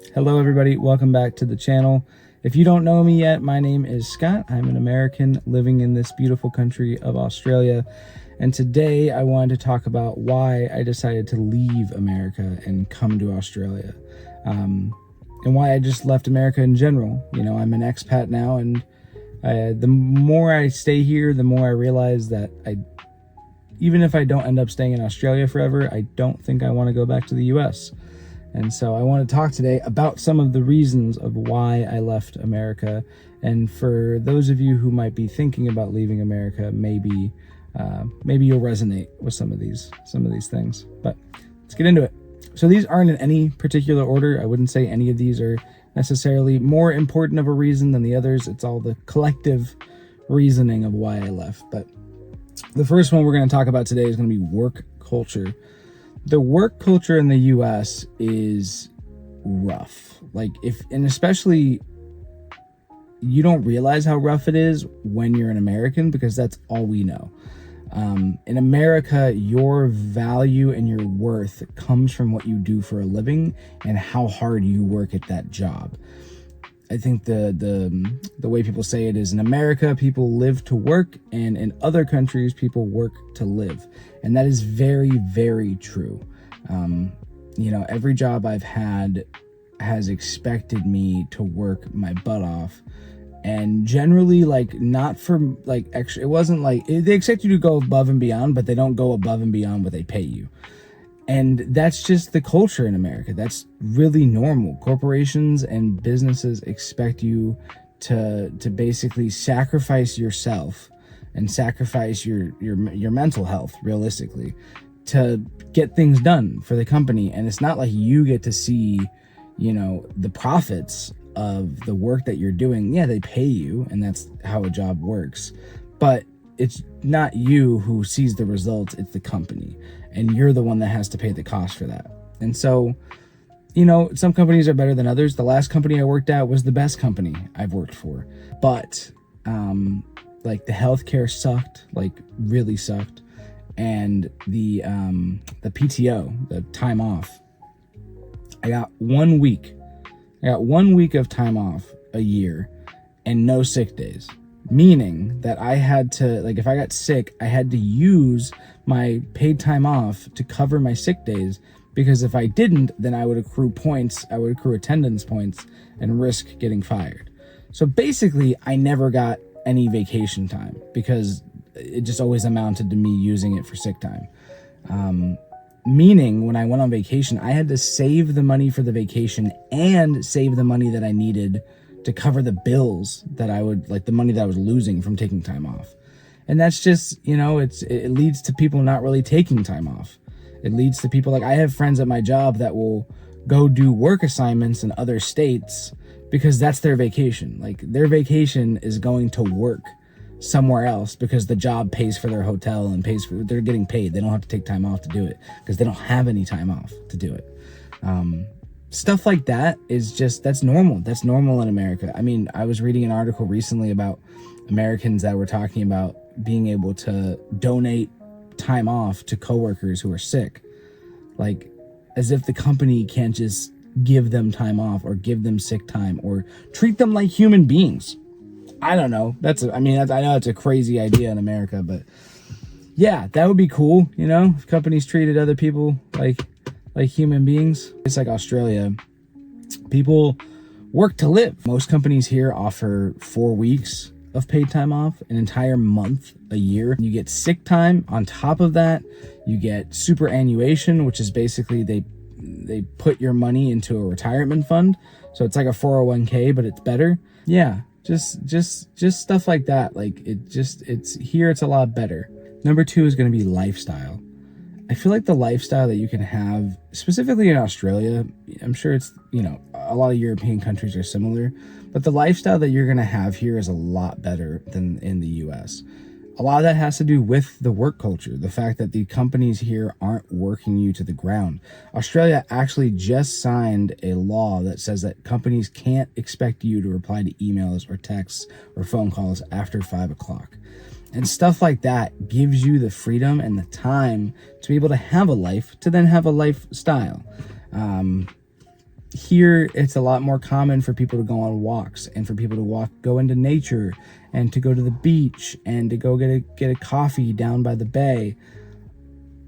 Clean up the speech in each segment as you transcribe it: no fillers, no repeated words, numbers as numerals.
Hello everybody, welcome back to the channel. If you don't know me yet, my name is Scott. I'm an American living in this beautiful country of Australia. And today I wanted to talk about why I decided to leave America and come to Australia. And why I just left America in general. You know, I'm an expat now, and the more I stay here, the more I realize that even if I don't end up staying in Australia forever, I don't think I want to go back to the US. And so I want to talk today about some of the reasons of why I left America. And for those of you who might be thinking about leaving America, maybe you'll resonate with some of these things. But let's get into it. So these aren't in any particular order. I wouldn't say any of these are necessarily more important of a reason than the others. It's all the collective reasoning of why I left. But the first one we're going to talk about today is going to be work culture. The work culture in the US is rough. And especially you don't realize how rough it is when you're an American, because that's all we know. In America, your value and your worth comes from what you do for a living and how hard you work at that job. I think the way people say it is, in America, people live to work, and in other countries, people work to live. And that is very, very true. Every job I've had has expected me to work my butt off. And generally, not for extra, it wasn't they expect you to go above and beyond, but they don't go above and beyond what they pay you. And that's just the culture in America. That's really normal. Corporations and businesses expect you to basically sacrifice yourself and sacrifice your mental health, realistically, to get things done for the company. And it's not like you get to see, the profits of the work that you're doing. Yeah, they pay you, and that's how a job works. But it's not you who sees the results, it's the company. And you're the one that has to pay the cost for that. And so, some companies are better than others. The last company I worked at was the best company I've worked for. But, the healthcare sucked, really sucked. And the PTO, the time off, I got 1 week. I got 1 week of time off a year and no sick days. Meaning that I had to, if I got sick, I had to use my paid time off to cover my sick days, because if I didn't, then I would accrue points, I would accrue attendance points and risk getting fired. So basically, I never got any vacation time because it just always amounted to me using it for sick time. Meaning when I went on vacation, I had to save the money for the vacation and save the money that I needed to cover the bills that I would, the money that I was losing from taking time off. And that's just, it leads to people not really taking time off. It leads to people, I have friends at my job that will go do work assignments in other states because that's their vacation. Their vacation is going to work somewhere else because the job pays for their hotel and they're getting paid. They don't have to take time off to do it because they don't have any time off to do it. Stuff like that is that's normal. That's normal in America. I mean, I was reading an article recently about Americans that were talking about being able to donate time off to coworkers who are sick. As if the company can't just give them time off or give them sick time or treat them like human beings. I don't know. I know it's a crazy idea in America, but yeah, that would be cool. If companies treated other people like human beings. It's like Australia. People work to live. Most companies here offer 4 weeks of paid time off, an entire month a year. You get sick time. On top of that, you get superannuation, which is basically they put your money into a retirement fund. So it's like a 401k, but it's better. Yeah. Just stuff like that. It's here, it's a lot better. Number 2 is going to be lifestyle. I feel like the lifestyle that you can have, specifically in Australia, I'm sure it's, a lot of European countries are similar, but the lifestyle that you're going to have here is a lot better than in the US. A lot of that has to do with the work culture, the fact that the companies here aren't working you to the ground. Australia actually just signed a law that says that companies can't expect you to reply to emails or texts or phone calls after 5 o'clock. And stuff like that gives you the freedom and the time to be able to have a life, to then have a lifestyle. here it's a lot more common for people to go on walks and for people to go into nature and to go to the beach and to go get a coffee down by the bay.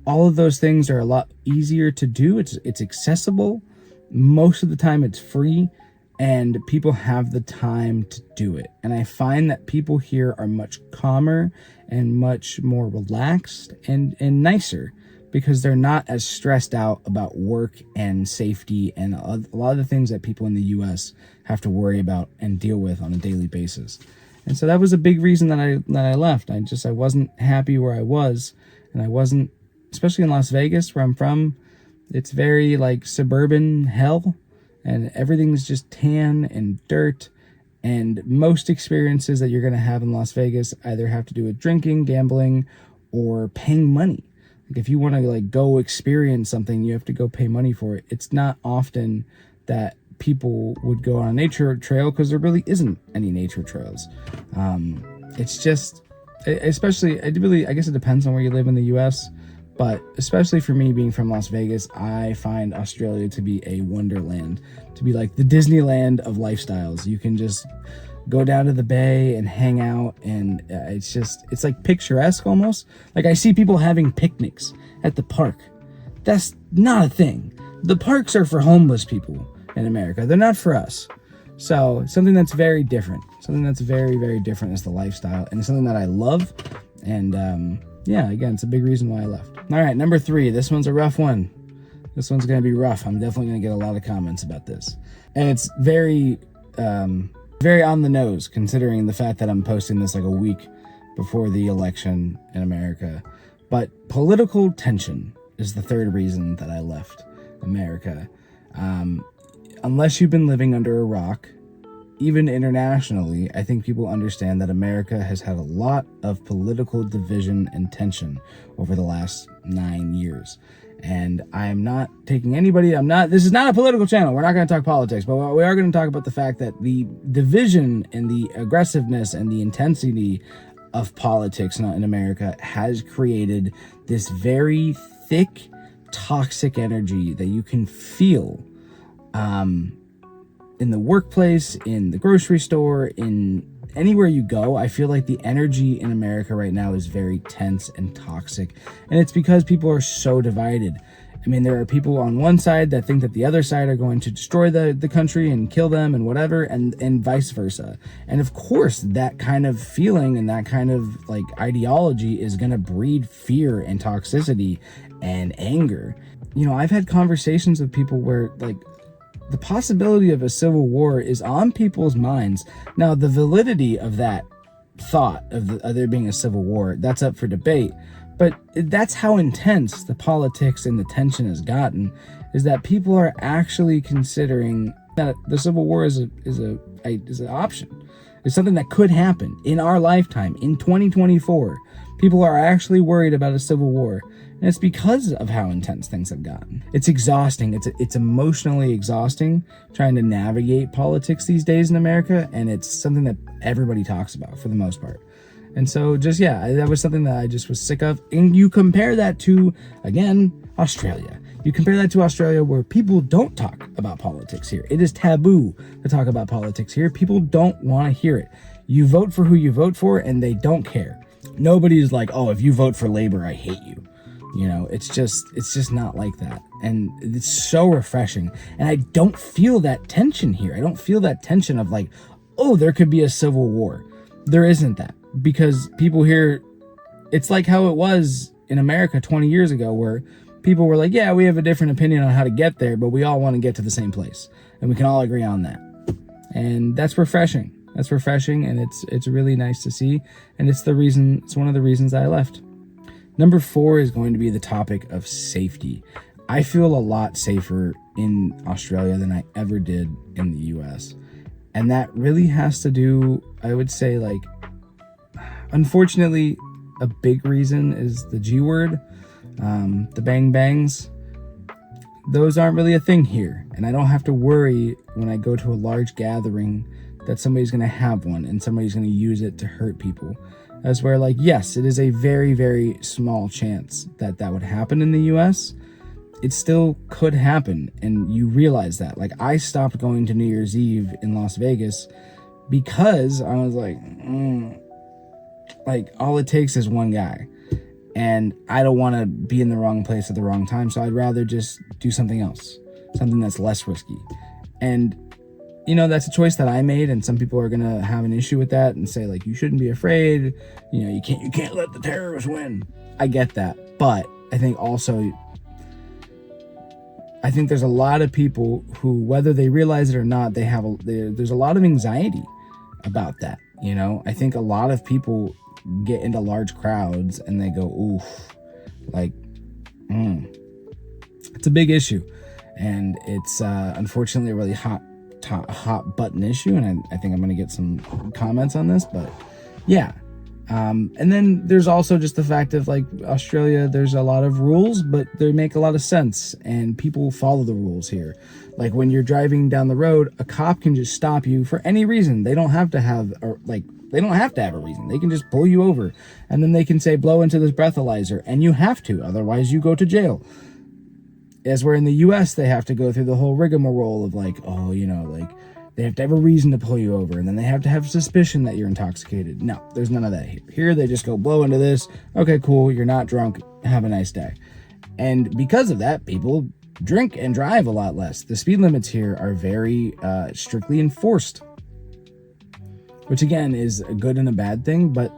All of those things are a lot easier to do. It's accessible. Most of the time it's free, and people have the time to do it. And I find that people here are much calmer and much more relaxed and nicer, because they're not as stressed out about work and safety and a lot of the things that people in the US have to worry about and deal with on a daily basis. And so that was a big reason that I left. I wasn't happy where I was, and I wasn't, especially in Las Vegas, where I'm from. It's very like suburban hell, and everything's just tan and dirt. And most experiences that you're going to have in Las Vegas either have to do with drinking, gambling, or paying money. Like if you want to like go experience something, you have to go pay money for it. It's not often that people would go on a nature trail, because there really isn't any nature trails. It's just, especially, I guess it depends on where you live in the US, but especially for me being from Las Vegas, I find Australia to be a wonderland, to be like the Disneyland of lifestyles. You can just go down to the bay and hang out, and it's like picturesque almost. Like I see people having picnics at the park. That's not a thing. The parks are for homeless people in America. They're not for us. So something that's very different, something that's very, very different is the lifestyle, and it's something that I love. And yeah, again, it's a big reason why I left. All right, number 3. This one's a rough one. This one's going to be rough. I'm definitely going to get a lot of comments about this. And it's very on the nose, considering the fact that I'm posting this like a week before the election in America. But political tension is the third reason that I left America. Unless you've been living under a rock, even internationally, I think people understand that America has had a lot of political division and tension over the last 9 years. And I'm not taking anybody, this is not a political channel. We're not going to talk politics, but we are going to talk about the fact that the division and the aggressiveness and the intensity of politics in America has created this very thick, toxic energy that you can feel in the workplace, in the grocery store, in anywhere you go. I feel like the energy in America right now is very tense and toxic. And it's because people are so divided. I mean, there are people on one side that think that the other side are going to destroy the country and kill them and whatever, and vice versa. And of course, that kind of feeling and that kind of like ideology is going to breed fear and toxicity and anger. You know, I've had conversations with people where like the possibility of a civil war is on people's minds. Now, the validity of that thought of there being a civil war, that's up for debate. But that's how intense the politics and the tension has gotten, is that people are actually considering that the Civil War is an option. It's something that could happen in our lifetime, in 2024. People are actually worried about a civil war. And it's because of how intense things have gotten. It's exhausting. It's emotionally exhausting trying to navigate politics these days in America. And it's something that everybody talks about for the most part. And so just, yeah, that was something that I just was sick of. And you compare that to, again, Australia. You compare that to Australia, where people don't talk about politics here. It is taboo to talk about politics here. People don't want to hear it. You vote for who you vote for, and they don't care. Nobody's like, oh, if you vote for Labor, I hate you. You know, it's just not like that. And it's so refreshing. And I don't feel that tension here. I don't feel that tension of like, oh, there could be a civil war. There isn't that. Because people here, it's like how it was in America 20 years ago, where people were like, yeah, we have a different opinion on how to get there, but we all want to get to the same place. And we can all agree on that. And that's refreshing. That's refreshing, and it's really nice to see. And it's one of the reasons I left. Number 4 is going to be the topic of safety. I feel a lot safer in Australia than I ever did in the US. And that really has to do, I would say, like, unfortunately, a big reason is the G word, the bang bangs. Those aren't really a thing here. And I don't have to worry when I go to a large gathering that somebody's going to have one and somebody's going to use it to hurt people. As where, like, yes, it is a very, very small chance that would happen in the US. it still could happen, and you realize that. Like, I stopped going to New Year's Eve in Las Vegas because I was like all it takes is one guy, and I don't want to be in the wrong place at the wrong time, so I'd rather just do something else, something that's less risky. And you know, that's a choice that I made, and some people are gonna have an issue with that and say, like, you shouldn't be afraid, you know, you can't let the terrorists win. I get that, but I think there's a lot of people who, whether they realize it or not, there's a lot of anxiety about that. You know, I think a lot of people get into large crowds and they go, oof, like, it's a big issue, and it's unfortunately a really hot button issue, and I think I'm gonna get some comments on this, but yeah. And then there's also just the fact of, like, Australia, there's a lot of rules, but they make a lot of sense, and people follow the rules here. Like, when you're driving down the road, a cop can just stop you for any reason. They don't have to have a reason. They can just pull you over, and then they can say, blow into this breathalyzer, and you have to, otherwise you go to jail. As where in the US, they have to go through the whole rigmarole of, like, oh, you know, like, they have to have a reason to pull you over, and then they have to have suspicion that you're intoxicated. No, there's none of that here. Here, they just go, blow into this. Okay, cool. You're not drunk. Have a nice day. And because of that, people drink and drive a lot less. The speed limits here are very strictly enforced, which again is a good and a bad thing, but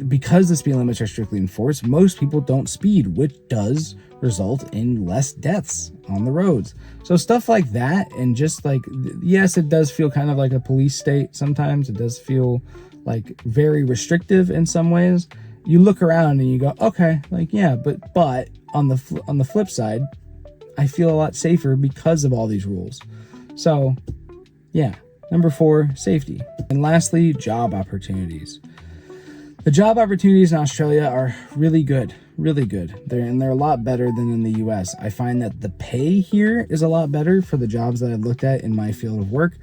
because the speed limits are strictly enforced, most people don't speed, which does result in less deaths on the roads. So stuff like that, and just like, yes, it does feel kind of like a police state sometimes. It does feel like very restrictive in some ways. You look around and you go, okay, like, yeah, but on the flip side, I feel a lot safer because of all these rules. So yeah, number 4, safety. And lastly, job opportunities. The job opportunities in Australia are really good. They're a lot better than in the US. I find that the pay here is a lot better for the jobs that I've looked at in my field of work,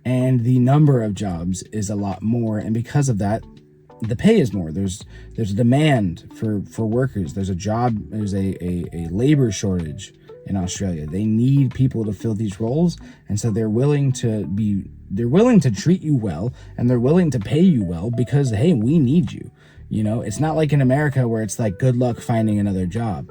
and the number of jobs is a lot more. And because of that, the pay is more. There's a demand for workers. There's a labor shortage in Australia. They need people to fill these roles, and so they're willing to treat you well, and they're willing to pay you well because, hey, we need you. You know, it's not like in America where it's like, good luck finding another job.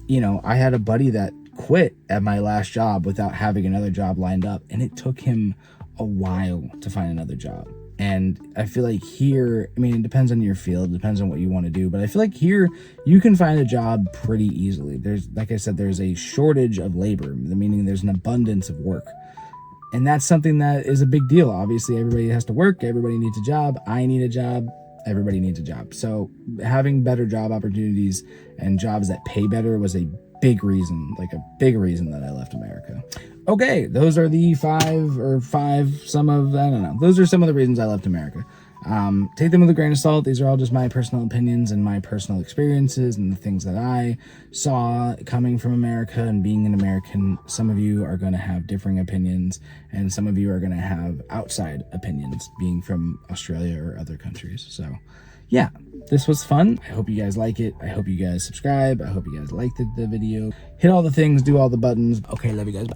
You know, I had a buddy that quit at my last job without having another job lined up, and it took him a while to find another job. And I feel like here, I mean, it depends on your field, depends on what you want to do, but I feel like here you can find a job pretty easily. There's, like I said, there's a shortage of labor, meaning there's an abundance of work. And that's something that is a big deal. Obviously, everybody has to work, everybody needs a job, I need a job, everybody needs a job. So having better job opportunities and jobs that pay better was a big reason that I left America. Okay, those are the those are some of the reasons I left America. Take them with a grain of salt. These are all just my personal opinions and my personal experiences and the things that I saw coming from America and being an American. Some of you are going to have differing opinions, and some of you are going to have outside opinions being from Australia or other countries. So yeah, this was fun. I hope you guys like it. I hope you guys subscribe. I hope you guys liked the video. Hit all the things, do all the buttons. Okay, love you guys. Bye.